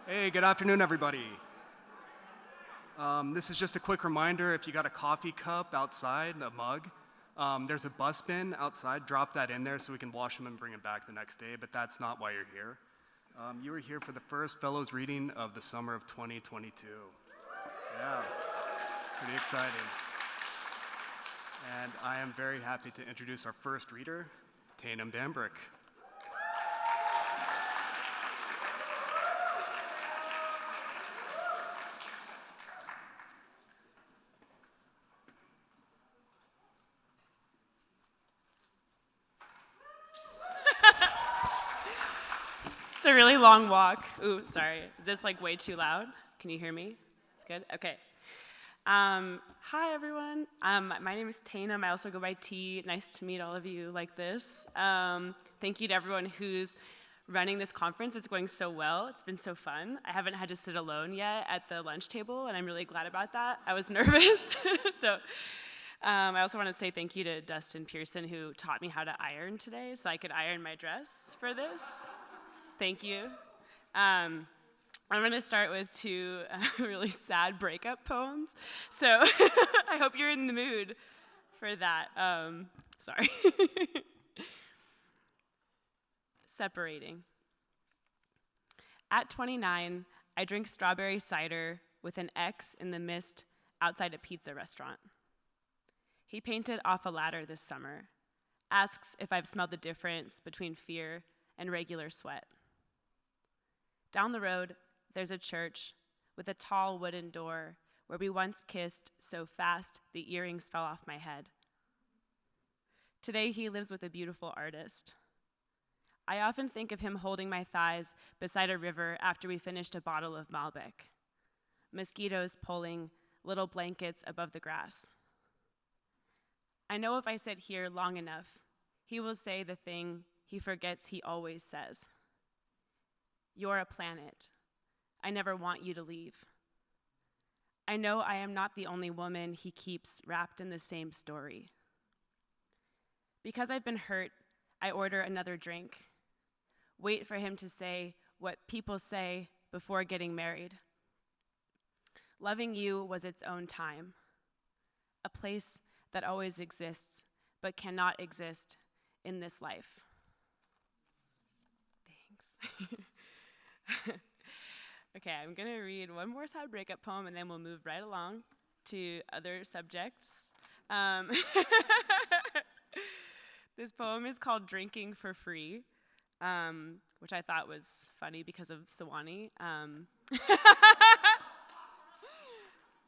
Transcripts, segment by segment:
Hey, good afternoon, everybody. This is just a quick reminder, if you got a coffee cup outside, a mug, there's a bus bin outside. Drop that in there so we can wash them and bring it back the next day, but that's not why you're here. You are here for the first Fellows reading of the summer of 2022. Yeah, pretty exciting. And I am very happy to introduce our first reader, Taneum Bambrick. It's a really long walk. Ooh, sorry. Is this like way too loud? Can you hear me? It's good? Okay. Hi, everyone. My name is Taneum. I also go by T. Nice to meet all of you like this. Thank you to everyone who's running this conference. It's going so well. It's been so fun. I haven't had to sit alone yet at the lunch table, and I'm really glad about that. I was nervous. I also want to say thank you to Dustin Pearson, who taught me how to iron today so I could iron my dress for this. Thank you. I'm going to start with two really sad breakup poems. So I hope you're in the mood for that. Sorry. Separating. At 29, I drink strawberry cider with an X in the mist outside a pizza restaurant. He painted off a ladder this summer, asks if I've smelled the difference between fear and regular sweat. Down the road, there's a church with a tall wooden door where we once kissed so fast the earrings fell off my head. Today, he lives with a beautiful artist. I often think of him holding my thighs beside a river after we finished a bottle of Malbec. Mosquitoes pulling little blankets above the grass. I know if I sit here long enough, he will say the thing he forgets he always says. You're a planet. I never want you to leave. I know I am not the only woman he keeps wrapped in the same story. Because I've been hurt, I order another drink. Wait for him to say what people say before getting married. Loving you was its own time. A place that always exists, but cannot exist in this life. Thanks. Okay, I'm going to read one more sad breakup poem, and then we'll move right along to other subjects. This poem is called Drinking for Free, which I thought was funny because of Sawani.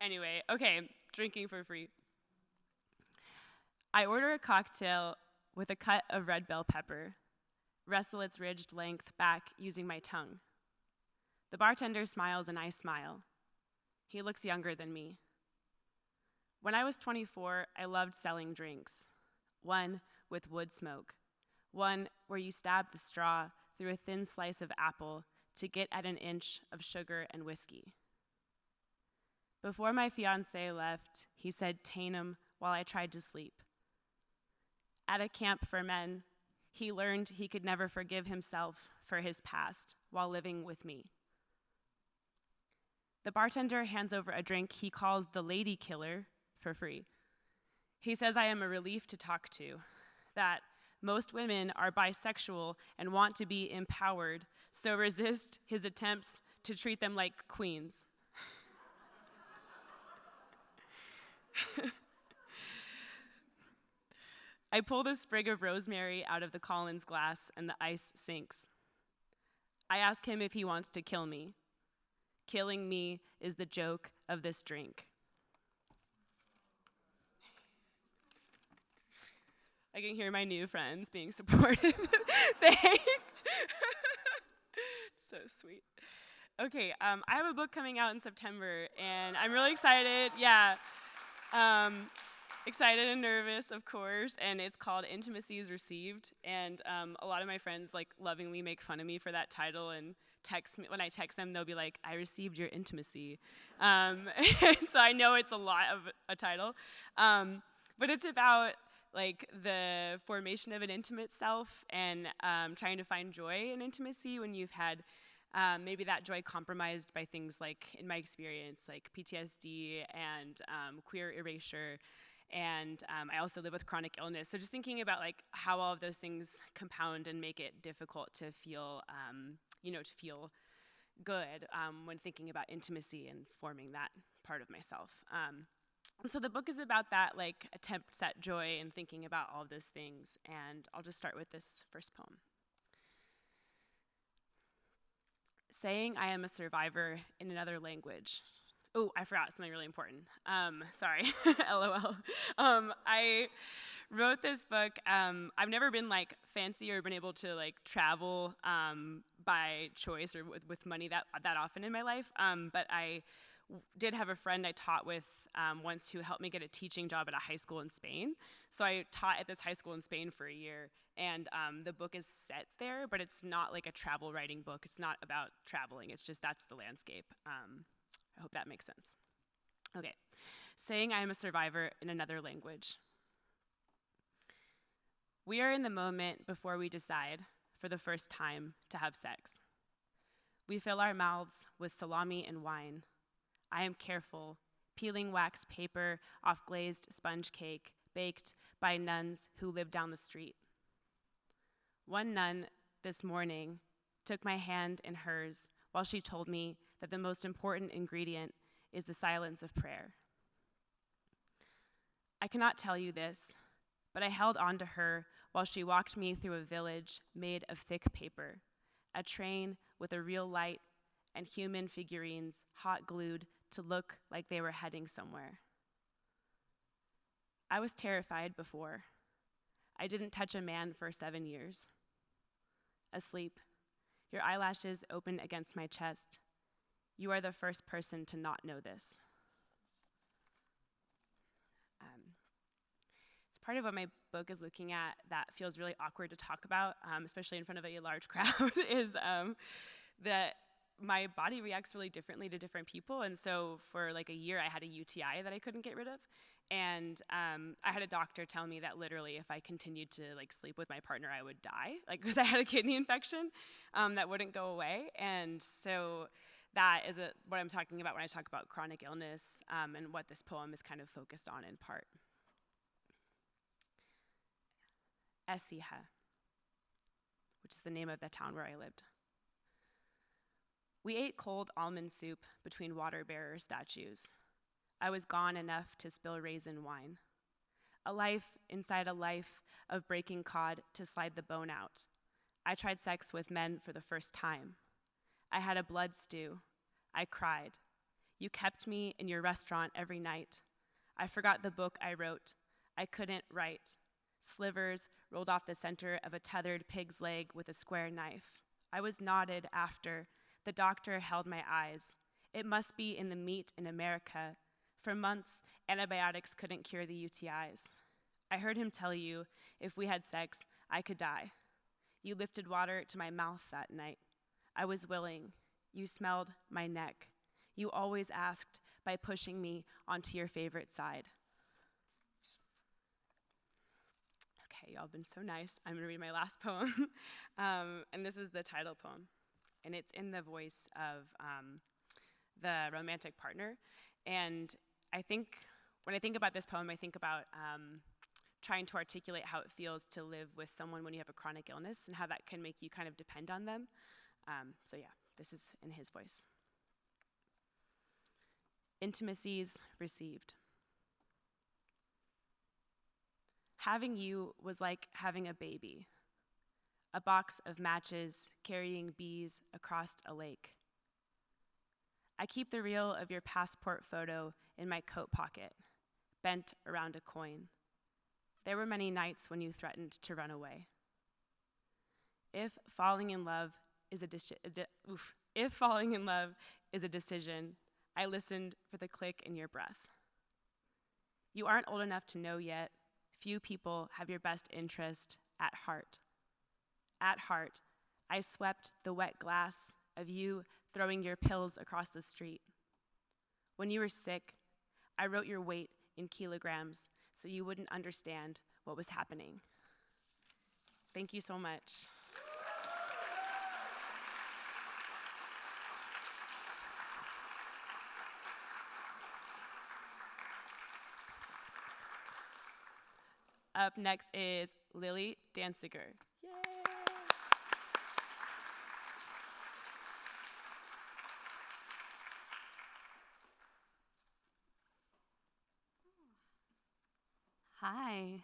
Anyway, okay, drinking for free. I order a cocktail with a cut of red bell pepper, wrestle its ridged length back using my tongue. The bartender smiles and I smile. He looks younger than me. When I was 24, I loved selling drinks. One with wood smoke. One where you stab the straw through a thin slice of apple to get at an inch of sugar and whiskey. Before my fiancé left, he said Taneum while I tried to sleep. At a camp for men, he learned he could never forgive himself for his past while living with me. The bartender hands over a drink he calls the lady killer for free. He says I am a relief to talk to, that most women are bisexual and want to be empowered, so resist his attempts to treat them like queens. I pull the sprig of rosemary out of the Collins glass and the ice sinks. I ask him if he wants to kill me. Killing me is the joke of this drink. I can hear my new friends being supportive. Thanks. So sweet. Okay, I have a book coming out in September, and I'm really excited. Yeah. Excited and nervous, of course, and it's called Intimacies Received, and a lot of my friends like lovingly make fun of me for that title and text me. When I text them, they'll be like, I received your intimacy. And so I know it's a lot of a title, but it's about like the formation of an intimate self and trying to find joy in intimacy when you've had Maybe that joy compromised by things like, in my experience, like PTSD and queer erasure. And I also live with chronic illness. So just thinking about like how all of those things compound and make it difficult to feel, to feel good when thinking about intimacy and forming that part of myself. So the book is about that like attempts at joy and thinking about all of those things. And I'll just start with this first poem. Saying I am a survivor in another language. Oh, I forgot something really important. Sorry, LOL. I wrote this book. I've never been like fancy or been able to like travel by choice or with money that often in my life. But I did have a friend I taught with once who helped me get a teaching job at a high school in Spain. So I taught at this high school in Spain for a year, and the book is set there, but it's not like a travel writing book. It's not about traveling. It's just that's the landscape. I hope that makes sense. Okay, saying I am a survivor in another language. We are in the moment before we decide, for the first time, to have sex. We fill our mouths with salami and wine. I am careful, peeling wax paper off glazed sponge cake baked by nuns who live down the street. One nun this morning took my hand in hers while she told me that the most important ingredient is the silence of prayer. I cannot tell you this, but I held on to her while she walked me through a village made of thick paper, a train with a real light and human figurines hot glued to look like they were heading somewhere. I was terrified before. I didn't touch a man for 7 years. Asleep, your eyelashes open against my chest. You are the first person to not know this. It's part of what my book is looking at that feels really awkward to talk about, especially in front of a large crowd, is that my body reacts really differently to different people. And so for like a year, I had a UTI that I couldn't get rid of. And I had a doctor tell me that literally if I continued to like sleep with my partner, I would die, like because I had a kidney infection that wouldn't go away. And so that is what I'm talking about when I talk about chronic illness and what this poem is kind of focused on in part. Écija, which is the name of the town where I lived. We ate cold almond soup between water-bearer statues. I was gone enough to spill raisin wine. A life inside a life of breaking cod to slide the bone out. I tried sex with men for the first time. I had a blood stew. I cried. You kept me in your restaurant every night. I forgot the book I wrote. I couldn't write. Slivers rolled off the center of a tethered pig's leg with a square knife. I was knotted after. The doctor held my eyes. It must be in the meat in America. For months, antibiotics couldn't cure the UTIs. I heard him tell you, if we had sex, I could die. You lifted water to my mouth that night. I was willing. You smelled my neck. You always asked by pushing me onto your favorite side. Okay, y'all been so nice. I'm gonna read my last poem. And this is the title poem. And it's in the voice of the romantic partner. And I think, when I think about this poem, I think about trying to articulate how it feels to live with someone when you have a chronic illness and how that can make you kind of depend on them. So yeah, this is in his voice. Intimacies received. Having you was like having a baby. A box of matches carrying bees across a lake. I keep the reel of your passport photo in my coat pocket, bent around a coin. There were many nights when you threatened to run away. If falling in love is a decision, I listened for the click in your breath. You aren't old enough to know yet. Few people have your best interest at heart. At heart, I swept the wet glass of you throwing your pills across the street. When you were sick, I wrote your weight in kilograms so you wouldn't understand what was happening. Thank you so much. Up next is Lilly Dancyger. Yay! Hi.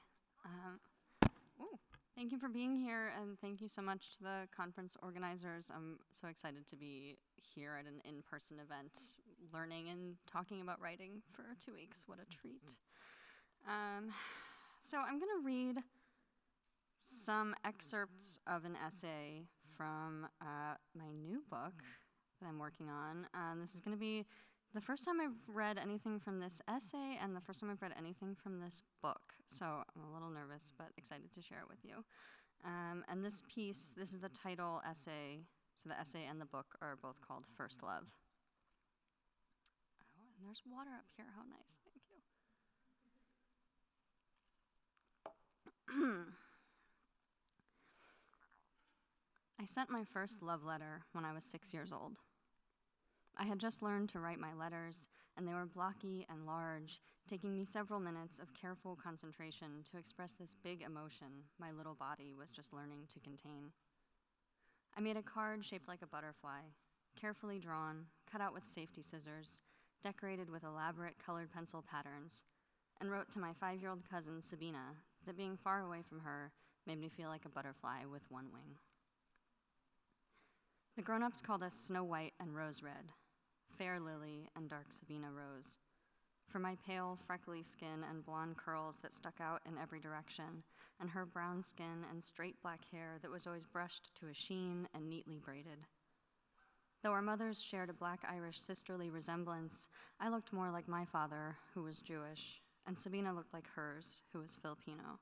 Thank you for being here, and thank you so much to the conference organizers. I'm so excited to be here at an in-person event, learning and talking about writing for 2 weeks. What a treat. So I'm going to read some excerpts of an essay from my new book that I'm working on. This is going to be the first time I've read anything from this essay and the first time I've read anything from this book. So I'm a little nervous, but excited to share it with you. And this piece, this is the title essay. So the essay and the book are both called First Love. Oh, and there's water up here. How nice. Thank you. I sent my first love letter when I was 6 years old. I had just learned to write my letters, and they were blocky and large, taking me several minutes of careful concentration to express this big emotion my little body was just learning to contain. I made a card shaped like a butterfly, carefully drawn, cut out with safety scissors, decorated with elaborate colored pencil patterns, and wrote to my 5-year-old cousin, Sabina, that being far away from her made me feel like a butterfly with one wing. The grown-ups called us Snow White and Rose Red, Fair Lily and Dark Sabina Rose, for my pale, freckly skin and blonde curls that stuck out in every direction, and her brown skin and straight black hair that was always brushed to a sheen and neatly braided. Though our mothers shared a Black-Irish sisterly resemblance, I looked more like my father, who was Jewish, and Sabina looked like hers, who was Filipino.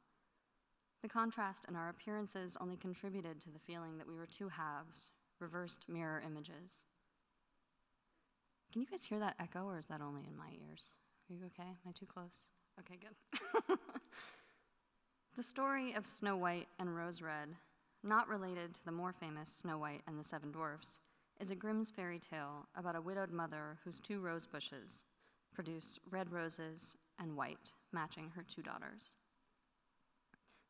The contrast in our appearances only contributed to the feeling that we were two halves, reversed mirror images. Can you guys hear that echo, or is that only in my ears? Are you okay? Am I too close? Okay, good. The story of Snow White and Rose Red, not related to the more famous Snow White and the Seven Dwarfs, is a Grimm's fairy tale about a widowed mother whose 2 rose bushes produce red roses and white, matching her 2 daughters.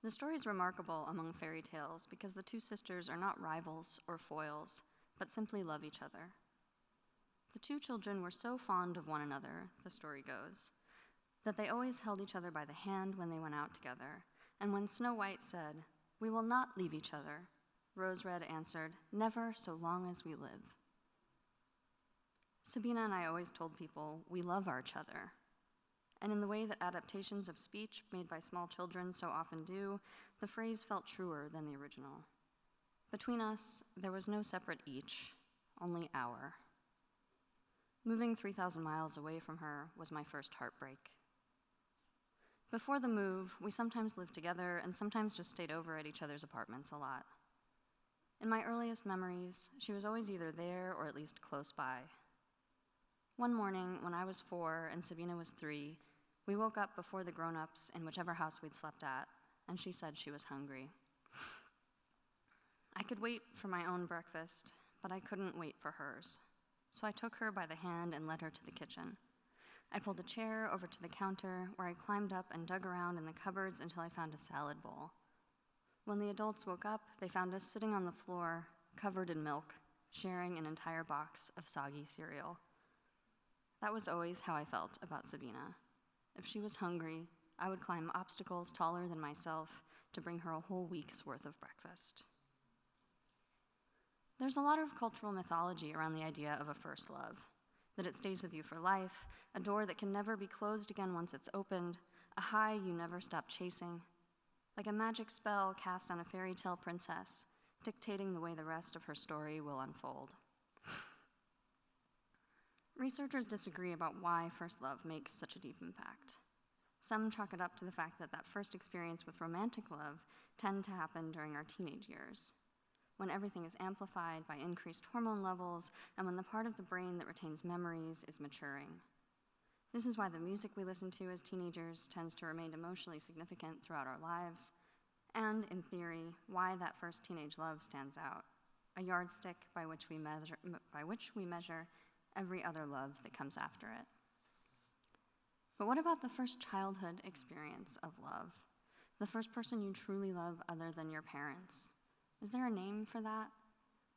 The story is remarkable among fairy tales because the 2 sisters are not rivals or foils, but simply love each other. The 2 children were so fond of one another, the story goes, that they always held each other by the hand when they went out together, and when Snow White said, "We will not leave each other," Rose Red answered, "Never so long as we live." Sabina and I always told people, we love each other. And in the way that adaptations of speech made by small children so often do, the phrase felt truer than the original. Between us, there was no separate each, only our. Moving 3,000 miles away from her was my first heartbreak. Before the move, we sometimes lived together and sometimes just stayed over at each other's apartments a lot. In my earliest memories, she was always either there or at least close by. One morning, when I was 4 and Sabina was 3, we woke up before the grown-ups in whichever house we'd slept at, and she said she was hungry. I could wait for my own breakfast, but I couldn't wait for hers. So I took her by the hand and led her to the kitchen. I pulled a chair over to the counter, where I climbed up and dug around in the cupboards until I found a salad bowl. When the adults woke up, they found us sitting on the floor, covered in milk, sharing an entire box of soggy cereal. That was always how I felt about Sabina. If she was hungry, I would climb obstacles taller than myself to bring her a whole week's worth of breakfast. There's a lot of cultural mythology around the idea of a first love, that it stays with you for life, a door that can never be closed again once it's opened, a high you never stop chasing, like a magic spell cast on a fairy tale princess, dictating the way the rest of her story will unfold. Researchers disagree about why first love makes such a deep impact. Some chalk it up to the fact that first experience with romantic love tend to happen during our teenage years, when everything is amplified by increased hormone levels and when the part of the brain that retains memories is maturing. This is why the music we listen to as teenagers tends to remain emotionally significant throughout our lives, and, in theory, why that first teenage love stands out, a yardstick by which we measure every other love that comes after it. But what about the first childhood experience of love? The first person you truly love other than your parents. Is there a name for that?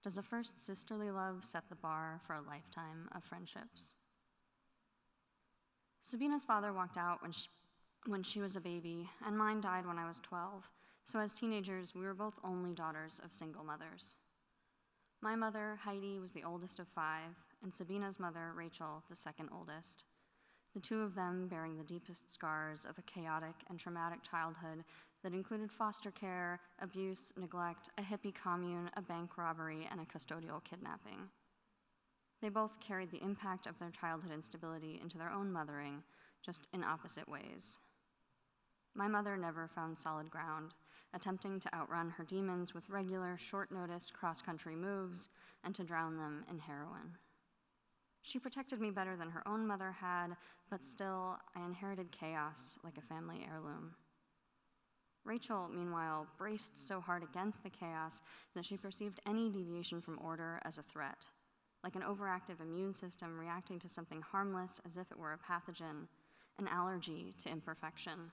Does a first sisterly love set the bar for a lifetime of friendships? Sabina's father walked out when she was a baby, and mine died when I was 12, so as teenagers, we were both only daughters of single mothers. My mother, Heidi, was the oldest of 5, and Sabina's mother, Rachel, the second oldest. The two of them bearing the deepest scars of a chaotic and traumatic childhood that included foster care, abuse, neglect, a hippie commune, a bank robbery, and a custodial kidnapping. They both carried the impact of their childhood instability into their own mothering, just in opposite ways. My mother never found solid ground, attempting to outrun her demons with regular, short-notice cross-country moves and to drown them in heroin. She protected me better than her own mother had, but still, I inherited chaos like a family heirloom. Rachel, meanwhile, braced so hard against the chaos that she perceived any deviation from order as a threat, like an overactive immune system reacting to something harmless as if it were a pathogen, an allergy to imperfection.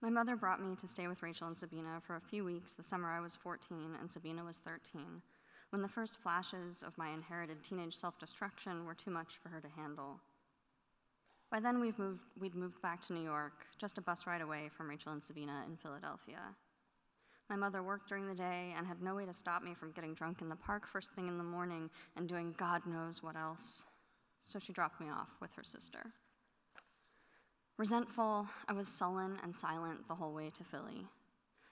My mother brought me to stay with Rachel and Sabina for a few weeks the summer I was 14 and Sabina was 13, when the first flashes of my inherited teenage self-destruction were too much for her to handle. By then, we'd moved back to New York, just a bus ride away from Rachel and Sabina in Philadelphia. My mother worked during the day and had no way to stop me from getting drunk in the park first thing in the morning and doing God knows what else, so she dropped me off with her sister. Resentful, I was sullen and silent the whole way to Philly.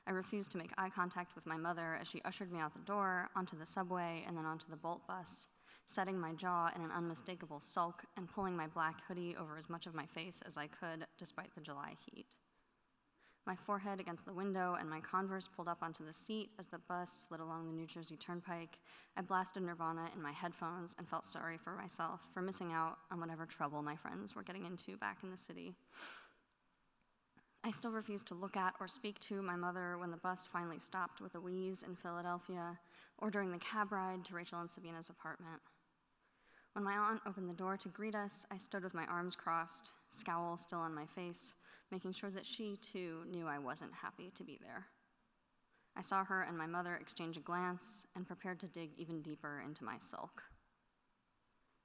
I refused to make eye contact with my mother as she ushered me out the door, onto the subway, and then onto the Bolt bus, setting my jaw in an unmistakable sulk and pulling my black hoodie over as much of my face as I could, despite the July heat. My forehead against the window and my Converse pulled up onto the seat as the bus slid along the New Jersey Turnpike. I blasted Nirvana in my headphones and felt sorry for myself for missing out on whatever trouble my friends were getting into back in the city. I still refused to look at or speak to my mother when the bus finally stopped with a wheeze in Philadelphia, or during the cab ride to Rachel and Sabina's apartment. When my aunt opened the door to greet us, I stood with my arms crossed, scowl still on my face, making sure that she, too, knew I wasn't happy to be there. I saw her and my mother exchange a glance and prepared to dig even deeper into my sulk.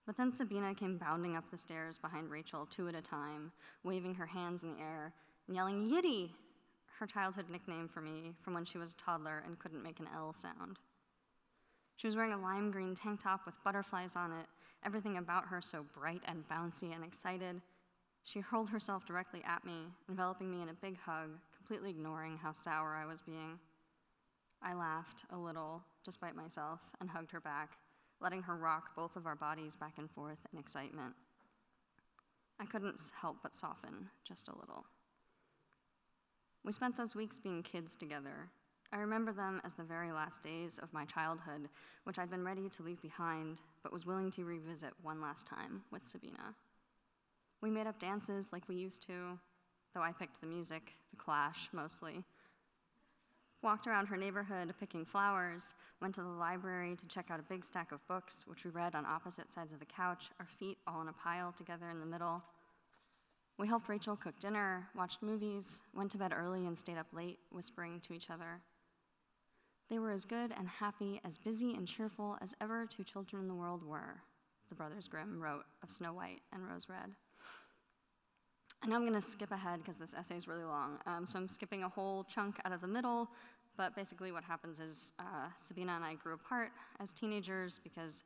But then Sabina came bounding up the stairs behind Rachel 2 at a time, waving her hands in the air and yelling, "Yiddy!" her childhood nickname for me from when she was a toddler and couldn't make an L sound. She was wearing a lime green tank top with butterflies on it, everything about her so bright and bouncy and excited. She hurled herself directly at me, enveloping me in a big hug, completely ignoring how sour I was being. I laughed a little, despite myself, and hugged her back, letting her rock both of our bodies back and forth in excitement. I couldn't help but soften just a little. We spent those weeks being kids together. I remember them as the very last days of my childhood, which I'd been ready to leave behind, but was willing to revisit one last time with Sabina. We made up dances like we used to, though I picked the music, The Clash mostly. Walked around her neighborhood picking flowers, went to the library to check out a big stack of books, which we read on opposite sides of the couch, our feet all in a pile together in the middle. We helped Rachel cook dinner, watched movies, went to bed early and stayed up late, whispering to each other. They were as good and happy, as busy and cheerful as ever 2 children in the world were, the Brothers Grimm wrote of Snow White and Rose Red. And I'm gonna skip ahead because this essay is really long. So I'm skipping a whole chunk out of the middle, but basically what happens is Sabina and I grew apart as teenagers because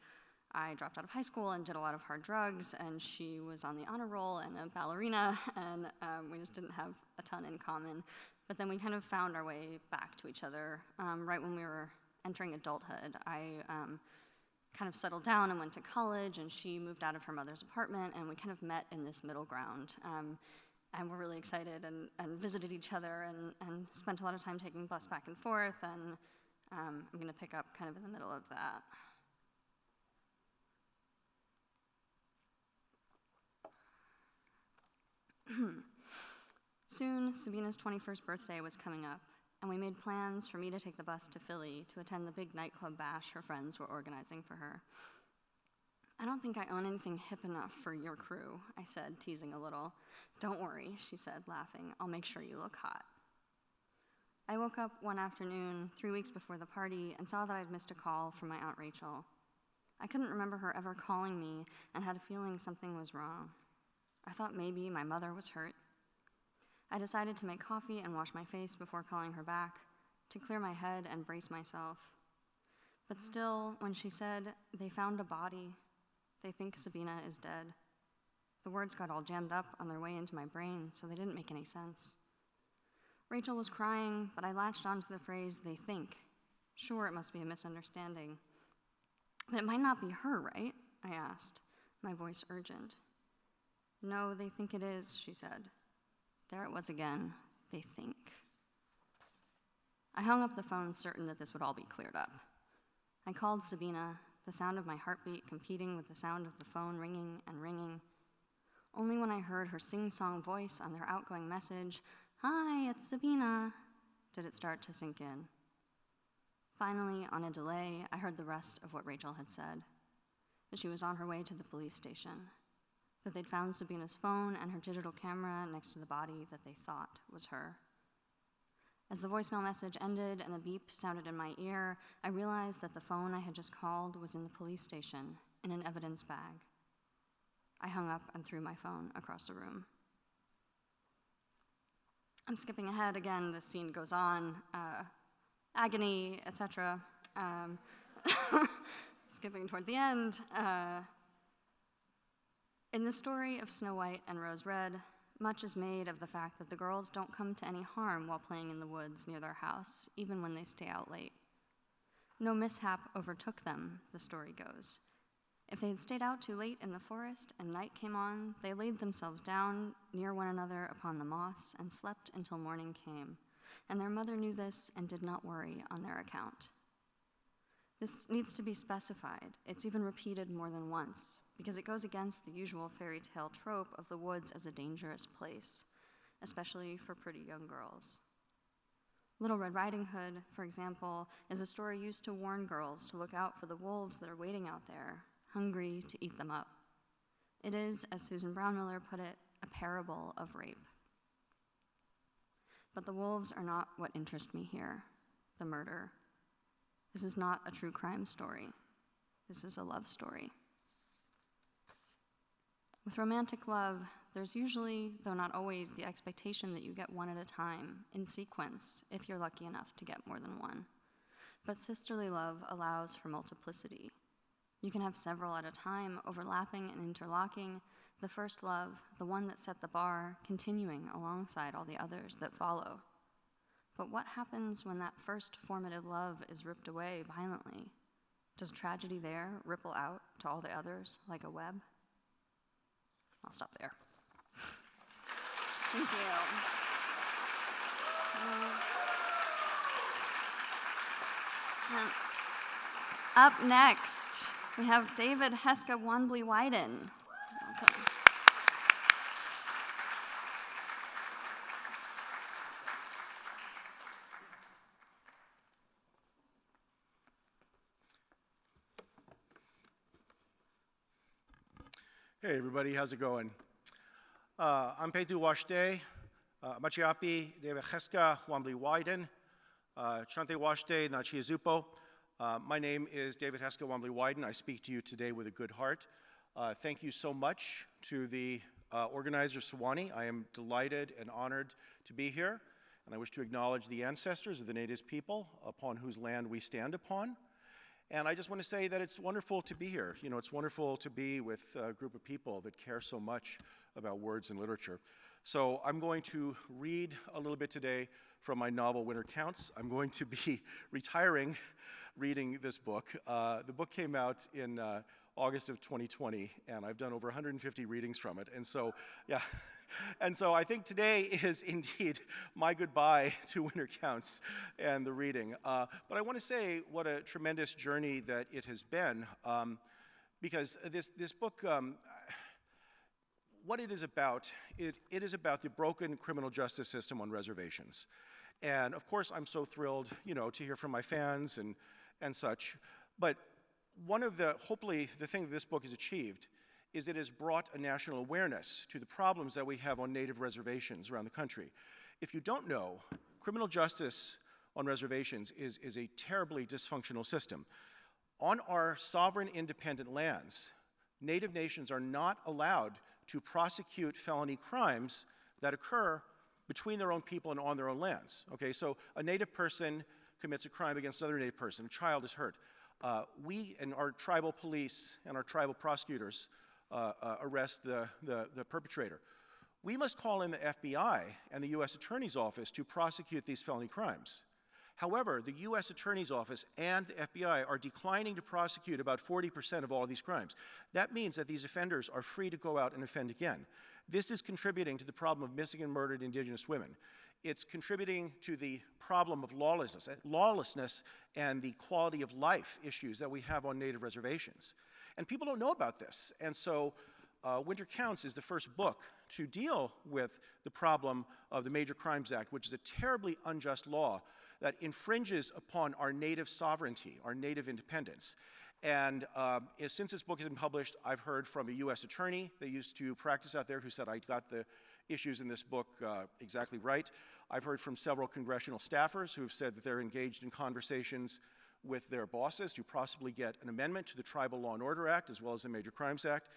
I dropped out of high school and did a lot of hard drugs, and she was on the honor roll and a ballerina, and we just didn't have a ton in common. But then we kind of found our way back to each other right when we were entering adulthood. I kind of settled down and went to college, and she moved out of her mother's apartment, and we kind of met in this middle ground. And we're really excited and visited each other and spent a lot of time taking the bus back and forth, and I'm going to pick up kind of in the middle of that. Soon, Sabina's 21st birthday was coming up, and we made plans for me to take the bus to Philly to attend the big nightclub bash her friends were organizing for her. I don't think I own anything hip enough for your crew, I said, teasing a little. Don't worry, she said, laughing. I'll make sure you look hot. I woke up one afternoon, 3 weeks before the party, and saw that I'd missed a call from my Aunt Rachel. I couldn't remember her ever calling me and had a feeling something was wrong. I thought maybe my mother was hurt. I decided to make coffee and wash my face before calling her back, to clear my head and brace myself. But still, when she said, they found a body, they think Sabina is dead, the words got all jammed up on their way into my brain, so they didn't make any sense. Rachel was crying, but I latched onto the phrase, they think. Sure, it must be a misunderstanding. But it might not be her, right? I asked, my voice urgent. No, they think it is, she said. There it was again, they think. I hung up the phone, certain that this would all be cleared up. I called Sabina, the sound of my heartbeat competing with the sound of the phone ringing and ringing. Only when I heard her sing-song voice on their outgoing message, "Hi, it's Sabina," did it start to sink in. Finally, on a delay, I heard the rest of what Rachel had said, that she was on her way to the police station, that they'd found Sabina's phone and her digital camera next to the body that they thought was her. As the voicemail message ended and the beep sounded in my ear, I realized that the phone I had just called was in the police station, in an evidence bag. I hung up and threw my phone across the room. I'm skipping ahead again, this scene goes on, agony, etc. Skipping toward the end. In the story of Snow White and Rose Red, much is made of the fact that the girls don't come to any harm while playing in the woods near their house, even when they stay out late. No mishap overtook them, the story goes. If they had stayed out too late in the forest and night came on, they laid themselves down near one another upon the moss and slept until morning came, and their mother knew this and did not worry on their account. This needs to be specified. It's even repeated more than once, because it goes against the usual fairy tale trope of the woods as a dangerous place, especially for pretty young girls. Little Red Riding Hood, for example, is a story used to warn girls to look out for the wolves that are waiting out there, hungry to eat them up. It is, as Susan Brown Miller put it, a parable of rape. But the wolves are not what interest me here, the murder. This is not a true crime story. This is a love story. With romantic love, there's usually, though not always, the expectation that you get one at a time, in sequence, if you're lucky enough to get more than one. But sisterly love allows for multiplicity. You can have several at a time, overlapping and interlocking, the first love, the one that set the bar, continuing alongside all the others that follow. But what happens when that first formative love is ripped away violently? Does tragedy there ripple out to all the others like a web? I'll stop there. Thank you. And up next, we have David Heska Wanbli Weiden. Welcome. Hey everybody, how's it going? I'm Petu Washte, Machiapi, David Heska Wanbli Weiden, Chante Washte, Nachiazupo. My name is David Heska Wanbli Weiden. I speak to you today with a good heart. Thank you so much to the organizer, Sewanee. I am delighted and honored to be here, and I wish to acknowledge the ancestors of the Native people upon whose land we stand upon. And I just want to say that it's wonderful to be here. You know, it's wonderful to be with a group of people that care so much about words and literature. So I'm going to read a little bit today from my novel, Winter Counts. I'm going to be retiring reading this book. The book came out in August of 2020, and I've done over 150 readings from it. And so, yeah. And so I think today is indeed my goodbye to Winter Counts and the reading. But I want to say what a tremendous journey that it has been, because this book, what it is about, it is about the broken criminal justice system on reservations. And of course, I'm so thrilled, you know, to hear from my fans and such. But hopefully, the thing that this book has achieved is it has brought a national awareness to the problems that we have on Native reservations around the country. If you don't know, criminal justice on reservations is a terribly dysfunctional system. On our sovereign independent lands, Native nations are not allowed to prosecute felony crimes that occur between their own people and on their own lands. Okay, so a Native person commits a crime against another Native person, a child is hurt. We and our tribal police and our tribal prosecutors arrest the perpetrator. We must call in the FBI and the US Attorney's Office to prosecute these felony crimes. However, the US Attorney's Office and the FBI are declining to prosecute about 40% of all of these crimes. That means that these offenders are free to go out and offend again. This is contributing to the problem of missing and murdered Indigenous women. It's contributing to the problem of lawlessness and the quality of life issues that we have on Native reservations. And people don't know about this. And so Winter Counts is the first book to deal with the problem of the Major Crimes Act, which is a terribly unjust law that infringes upon our Native sovereignty, our Native independence. And since this book has been published, I've heard from a US attorney that used to practice out there who said, I got the issues in this book exactly right. I've heard from several congressional staffers who have said that they're engaged in conversations with their bosses to possibly get an amendment to the Tribal Law and Order Act as well as the Major Crimes Act.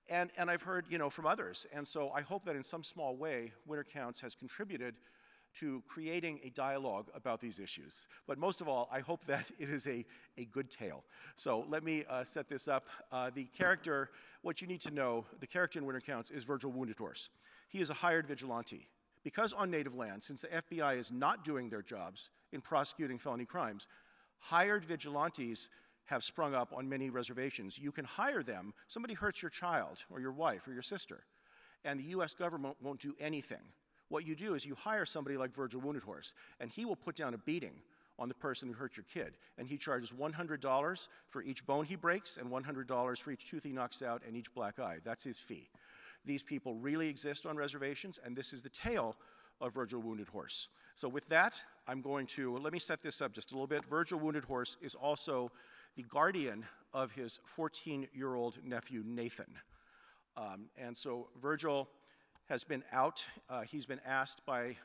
And I've heard, from others. And so I hope that in some small way, Winter Counts has contributed to creating a dialogue about these issues. But most of all, I hope that it is a good tale. So let me set this up. The character, what you need to know, the character in Winter Counts is Virgil Wounded Horse. He is a hired vigilante. Because on Native land, since the FBI is not doing their jobs in prosecuting felony crimes, hired vigilantes have sprung up on many reservations. You can hire them. Somebody hurts your child or your wife or your sister, and the US government won't do anything. What you do is you hire somebody like Virgil Wounded Horse, and he will put down a beating on the person who hurt your kid. And he charges $100 for each bone he breaks and $100 for each tooth he knocks out and each black eye. That's his fee. These people really exist on reservations, and this is the tale of Virgil Wounded Horse. So with that, let me set this up just a little bit. Virgil Wounded Horse is also the guardian of his 14-year-old nephew, Nathan. And so Virgil has been out. He's been asked by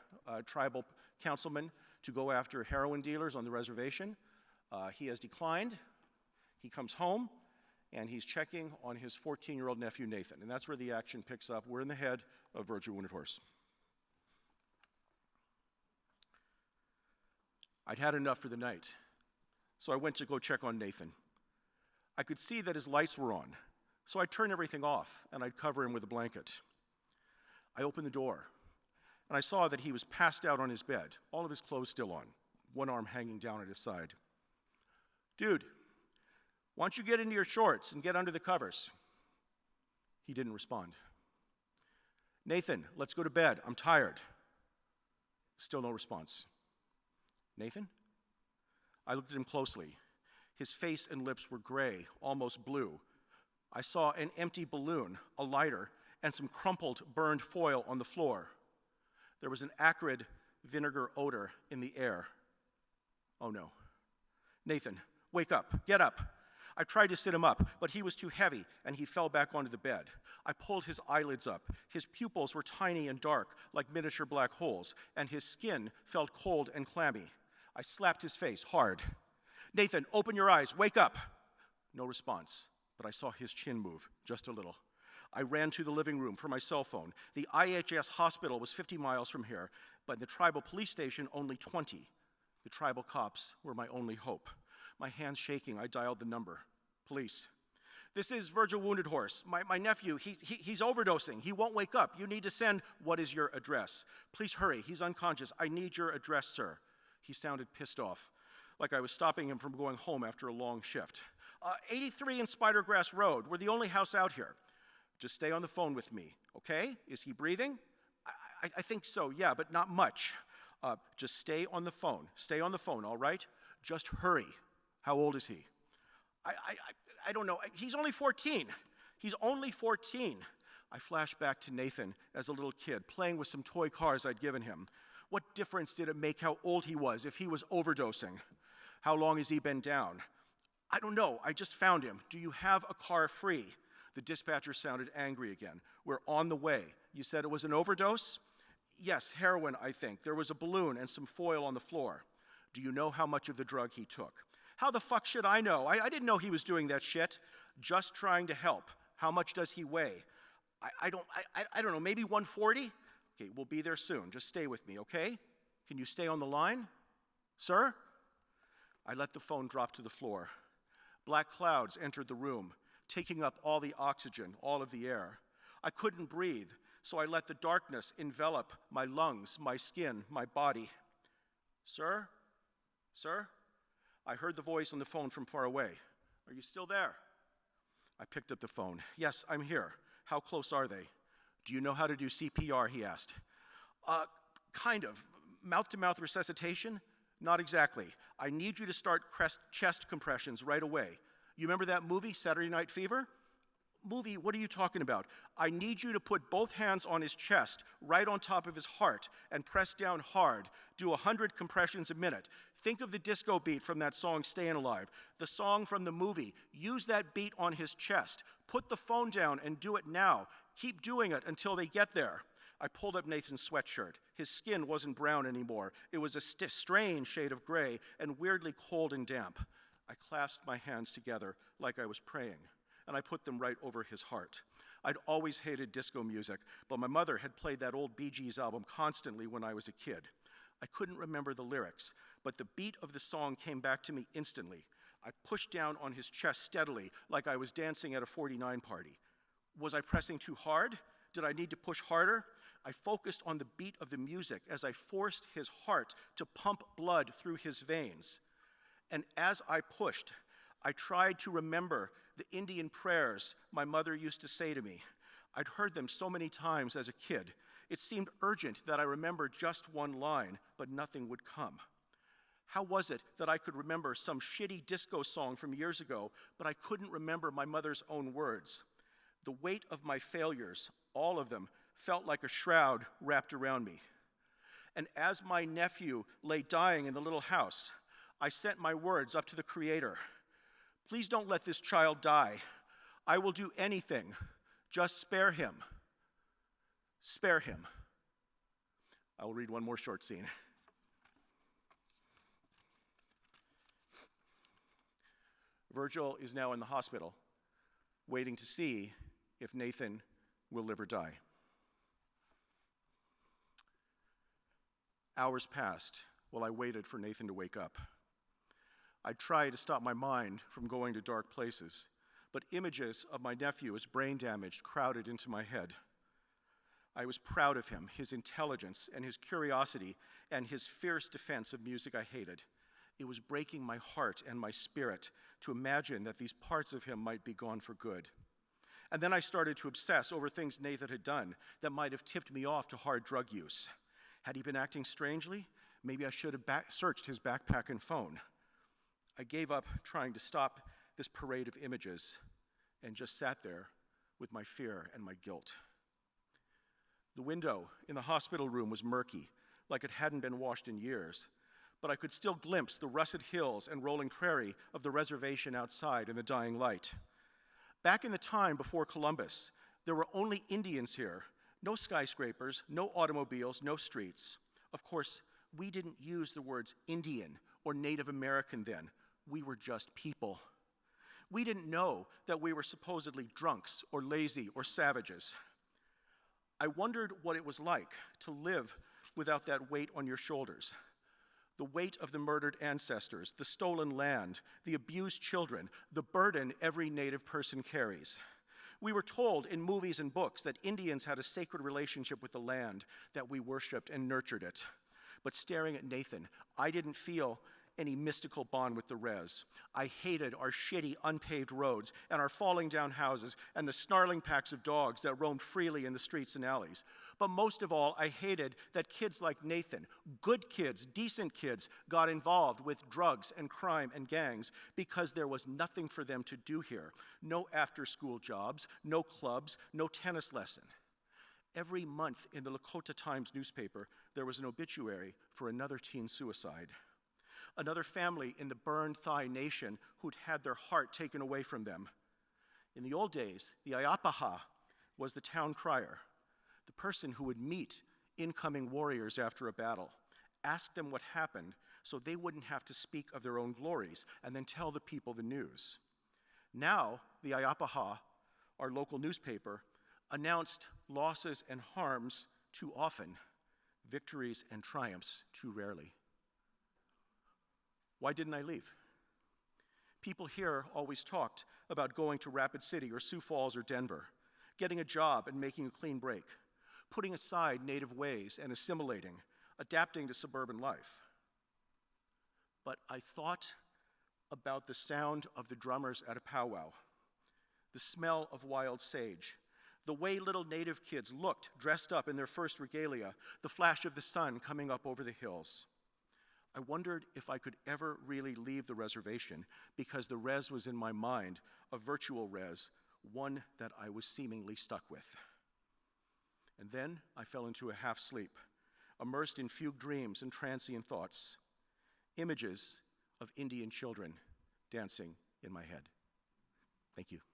tribal councilmen to go after heroin dealers on the reservation. He has declined. He comes home, and he's checking on his 14-year-old nephew, Nathan. And that's where the action picks up. We're in the head of Virgil Wounded Horse. I'd had enough for the night, so I went to go check on Nathan. I could see that his lights were on, so I'd turn everything off, and I'd cover him with a blanket. I opened the door, and I saw that he was passed out on his bed, all of his clothes still on, one arm hanging down at his side. Dude, why don't you get into your shorts and get under the covers? He didn't respond. Nathan, let's go to bed. I'm tired. Still no response. Nathan? I looked at him closely. His face and lips were gray, almost blue. I saw an empty balloon, a lighter, and some crumpled, burned foil on the floor. There was an acrid vinegar odor in the air. Oh no. Nathan, wake up, get up. I tried to sit him up, but he was too heavy, and he fell back onto the bed. I pulled his eyelids up. His pupils were tiny and dark, like miniature black holes, and his skin felt cold and clammy. I slapped his face hard. Nathan, open your eyes, wake up. No response, but I saw his chin move, just a little. I ran to the living room for my cell phone. The IHS hospital was 50 miles from here, but the tribal police station only 20. The tribal cops were my only hope. My hands shaking, I dialed the number. Police. This is Virgil Wounded Horse. My nephew, he's overdosing. He won't wake up. You need to send, what is your address? Please hurry, he's unconscious. I need your address, sir. He sounded pissed off, like I was stopping him from going home after a long shift. 83 in Spidergrass Road. We're the only house out here. Just stay on the phone with me, okay? Is he breathing? I think so, yeah, but not much. Just stay on the phone. Stay on the phone, all right? Just hurry. How old is he? I don't know. He's only 14. He's only 14. I flashed back to Nathan as a little kid, playing with some toy cars I'd given him. What difference did it make how old he was if he was overdosing? How long has he been down? I don't know, I just found him. Do you have a car free? The dispatcher sounded angry again. We're on the way. You said it was an overdose? Yes, heroin, I think. There was a balloon and some foil on the floor. Do you know how much of the drug he took? How the fuck should I know? I didn't know he was doing that shit. Just trying to help. How much does he weigh? I don't know, maybe 140? Okay, we'll be there soon. Just stay with me, okay? Can you stay on the line? Sir? I let the phone drop to the floor. Black clouds entered the room, taking up all the oxygen, all of the air. I couldn't breathe, so I let the darkness envelop my lungs, my skin, my body. Sir? Sir? I heard the voice on the phone from far away. Are you still there? I picked up the phone. Yes, I'm here. How close are they? Do you know how to do CPR, he asked. Kind of. Mouth-to-mouth resuscitation? Not exactly. I need you to start chest compressions right away. You remember that movie, Saturday Night Fever? Movie, what are you talking about? I need you to put both hands on his chest, right on top of his heart, and press down hard. Do 100 compressions a minute. Think of the disco beat from that song, Stayin' Alive. The song from the movie. Use that beat on his chest. Put the phone down and do it now. Keep doing it until they get there. I pulled up Nathan's sweatshirt. His skin wasn't brown anymore. It was a strange shade of gray and weirdly cold and damp. I clasped my hands together like I was praying, and I put them right over his heart. I'd always hated disco music, but my mother had played that old Bee Gees album constantly when I was a kid. I couldn't remember the lyrics, but the beat of the song came back to me instantly. I pushed down on his chest steadily, like I was dancing at a 49 party. Was I pressing too hard? Did I need to push harder? I focused on the beat of the music as I forced his heart to pump blood through his veins. And as I pushed, I tried to remember the Indian prayers my mother used to say to me. I'd heard them so many times as a kid. It seemed urgent that I remember just one line, but nothing would come. How was it that I could remember some shitty disco song from years ago, but I couldn't remember my mother's own words? The weight of my failures, all of them, felt like a shroud wrapped around me. And as my nephew lay dying in the little house, I sent my words up to the Creator. Please don't let this child die. I will do anything. Just spare him. Spare him. I will read one more short scene. Virgil is now in the hospital, waiting to see if Nathan will live or die. Hours passed while I waited for Nathan to wake up. I tried to stop my mind from going to dark places, but images of my nephew as brain damaged crowded into my head. I was proud of him, his intelligence and his curiosity and his fierce defense of music I hated. It was breaking my heart and my spirit to imagine that these parts of him might be gone for good. And then I started to obsess over things Nathan had done that might have tipped me off to hard drug use. Had he been acting strangely? Maybe I should have searched his backpack and phone. I gave up trying to stop this parade of images and just sat there with my fear and my guilt. The window in the hospital room was murky, like it hadn't been washed in years, but I could still glimpse the russet hills and rolling prairie of the reservation outside in the dying light. Back in the time before Columbus, there were only Indians here. No skyscrapers, no automobiles, no streets. Of course, we didn't use the words Indian or Native American then. We were just people. We didn't know that we were supposedly drunks or lazy or savages. I wondered what it was like to live without that weight on your shoulders. The weight of the murdered ancestors, the stolen land, the abused children, the burden every Native person carries. We were told in movies and books that Indians had a sacred relationship with the land, that we worshiped and nurtured it. But staring at Nathan, I didn't feel any mystical bond with the res. I hated our shitty, unpaved roads and our falling down houses and the snarling packs of dogs that roamed freely in the streets and alleys. But most of all, I hated that kids like Nathan, good kids, decent kids, got involved with drugs and crime and gangs because there was nothing for them to do here. No after-school jobs, no clubs, no tennis lesson. Every month in the Lakota Times newspaper, there was an obituary for another teen suicide. Another family in the burned Thai nation who'd had their heart taken away from them. In the old days, the Ayapaha was the town crier, the person who would meet incoming warriors after a battle, ask them what happened so they wouldn't have to speak of their own glories, and then tell the people the news. Now, the Ayapaha, our local newspaper, announced losses and harms too often, victories and triumphs too rarely. Why didn't I leave? People here always talked about going to Rapid City or Sioux Falls or Denver, getting a job and making a clean break, putting aside native ways and assimilating, adapting to suburban life. But I thought about the sound of the drummers at a powwow, the smell of wild sage, the way little native kids looked dressed up in their first regalia, the flash of the sun coming up over the hills. I wondered if I could ever really leave the reservation because the res was in my mind, a virtual res, one that I was seemingly stuck with. And then I fell into a half sleep, immersed in fugue dreams and transient thoughts, images of Indian children dancing in my head. Thank you.